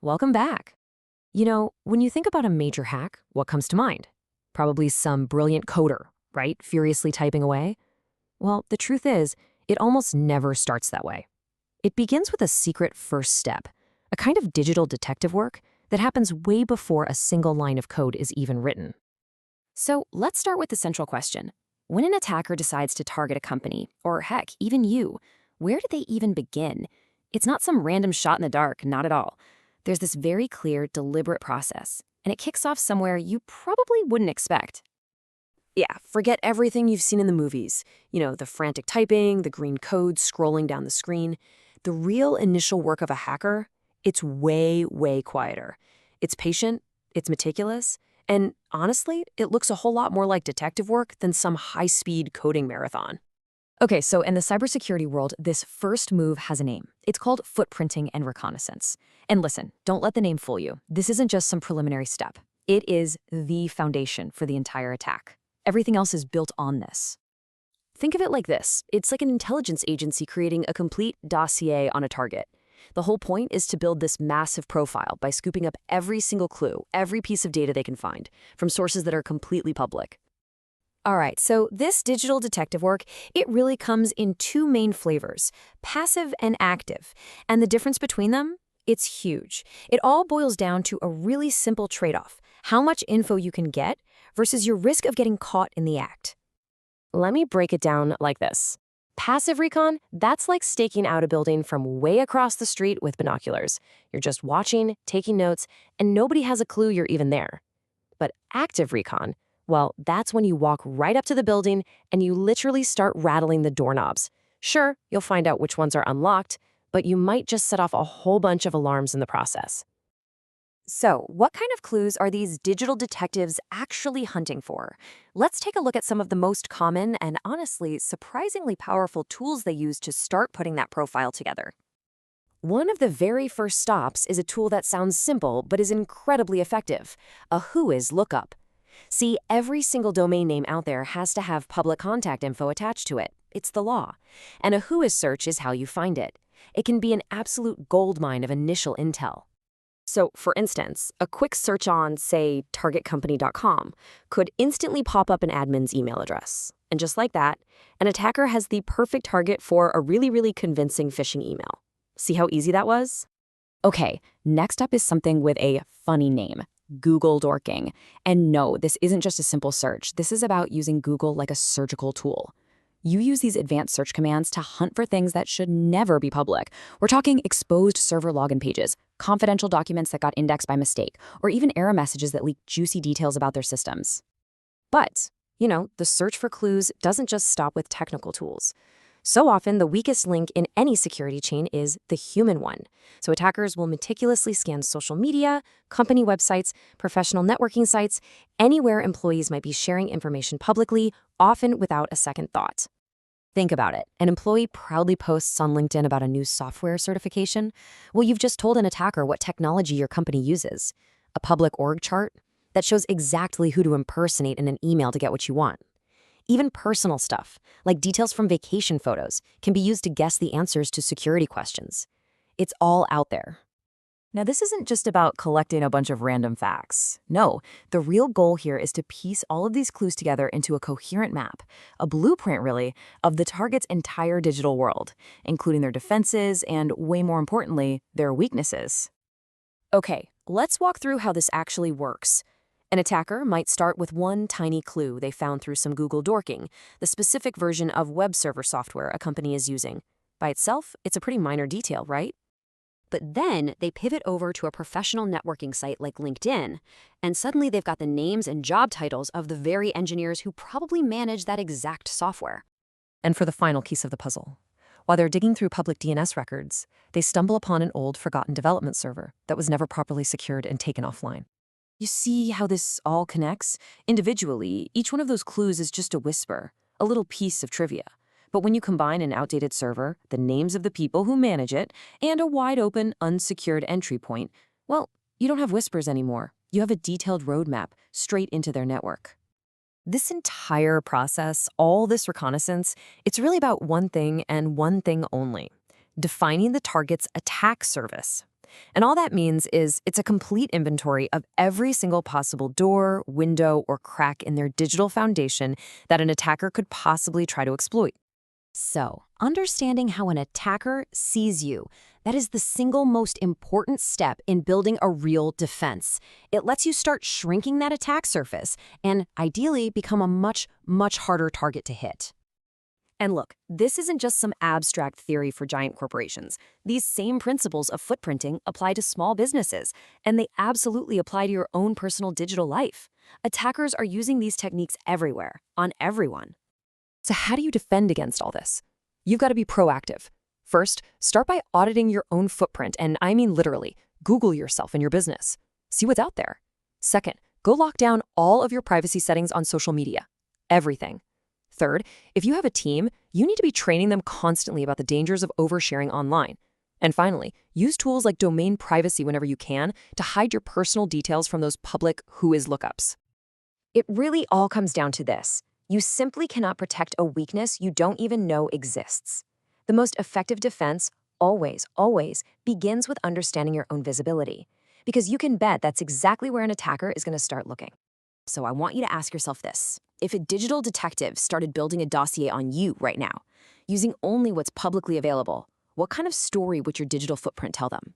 Welcome back. When you think about a major hack, what comes to mind? Probably some brilliant coder, right? Furiously typing away. Well, the truth is, it almost never starts that way. It begins with a secret first step, a kind of digital detective work that happens way before a single line of code is even written. So let's start with the central question. When an attacker decides to target a company, or heck, even you, where do they even begin? It's not some random shot in the dark, not at all. There's this very clear, deliberate process, and it kicks off somewhere you probably wouldn't expect. Yeah, forget everything you've seen in the movies. The frantic typing, the green code scrolling down the screen. The real initial work of a hacker, it's way, way quieter. It's patient, it's meticulous, and honestly, it looks a whole lot more like detective work than some high-speed coding marathon. Okay, so in the cybersecurity world, this first move has a name. It's called footprinting and reconnaissance. And listen, don't let the name fool you. This isn't just some preliminary step. It is the foundation for the entire attack. Everything else is built on this. Think of it like this. It's like an intelligence agency creating a complete dossier on a target. The whole point is to build this massive profile by scooping up every single clue, every piece of data they can find, from sources that are completely public. All right, so this digital detective work, it really comes in two main flavors, passive and active. And the difference between them? It's huge. It all boils down to a really simple trade-off, how much info you can get versus your risk of getting caught in the act. Let me break it down like this. Passive recon, that's like staking out a building from way across the street with binoculars. You're just watching, taking notes, and nobody has a clue you're even there. But active recon, well, that's when you walk right up to the building and you literally start rattling the doorknobs. Sure, you'll find out which ones are unlocked, but you might just set off a whole bunch of alarms in the process. So, what kind of clues are these digital detectives actually hunting for? Let's take a look at some of the most common and honestly, surprisingly powerful tools they use to start putting that profile together. One of the very first stops is a tool that sounds simple but is incredibly effective, a whois lookup. See, every single domain name out there has to have public contact info attached to it. It's the law. And a whois search is how you find it. It can be an absolute goldmine of initial intel. So, for instance, a quick search on, say, targetcompany.com could instantly pop up an admin's email address. And just like that, an attacker has the perfect target for a really, really convincing phishing email. See how easy that was? Okay, next up is something with a funny name. Google dorking. And no, this isn't just a simple search. This is about using Google like a surgical tool. You use these advanced search commands to hunt for things that should never be public. We're talking exposed server login pages, confidential documents that got indexed by mistake, or even error messages that leak juicy details about their systems. But, the search for clues doesn't just stop with technical tools. So often, the weakest link in any security chain is the human one. So attackers will meticulously scan social media, company websites, professional networking sites, anywhere employees might be sharing information publicly, often without a second thought. Think about it. An employee proudly posts on LinkedIn about a new software certification. Well, you've just told an attacker what technology your company uses. A public org chart that shows exactly who to impersonate in an email to get what you want. Even personal stuff, like details from vacation photos, can be used to guess the answers to security questions. It's all out there. Now, this isn't just about collecting a bunch of random facts. No, the real goal here is to piece all of these clues together into a coherent map, a blueprint, really, of the target's entire digital world, including their defenses and, way more importantly, their weaknesses. Okay, let's walk through how this actually works. An attacker might start with one tiny clue they found through some Google dorking, the specific version of web server software a company is using. By itself, it's a pretty minor detail, right? But then they pivot over to a professional networking site like LinkedIn, and suddenly they've got the names and job titles of the very engineers who probably manage that exact software. And for the final piece of the puzzle, while they're digging through public DNS records, they stumble upon an old, forgotten development server that was never properly secured and taken offline. You see how this all connects? Individually, each one of those clues is just a whisper, a little piece of trivia. But when you combine an outdated server, the names of the people who manage it, and a wide-open, unsecured entry point, well, you don't have whispers anymore. You have a detailed roadmap straight into their network. This entire process, all this reconnaissance, it's really about one thing and one thing only: defining the target's attack service. And all that means is it's a complete inventory of every single possible door, window, or crack in their digital foundation that an attacker could possibly try to exploit. So, understanding how an attacker sees you, that is the single most important step in building a real defense. It lets you start shrinking that attack surface and ideally become a much, much harder target to hit. And look, this isn't just some abstract theory for giant corporations. These same principles of footprinting apply to small businesses, and they absolutely apply to your own personal digital life. Attackers are using these techniques everywhere, on everyone. So how do you defend against all this? You've got to be proactive. First, start by auditing your own footprint, and I mean literally, Google yourself and your business. See what's out there. Second, go lock down all of your privacy settings on social media. Everything. Third, if you have a team, you need to be training them constantly about the dangers of oversharing online. And finally, use tools like domain privacy whenever you can to hide your personal details from those public whois lookups. It really all comes down to this. You simply cannot protect a weakness you don't even know exists. The most effective defense always, always begins with understanding your own visibility, because you can bet that's exactly where an attacker is going to start looking. So I want you to ask yourself this. If a digital detective started building a dossier on you right now, using only what's publicly available, what kind of story would your digital footprint tell them?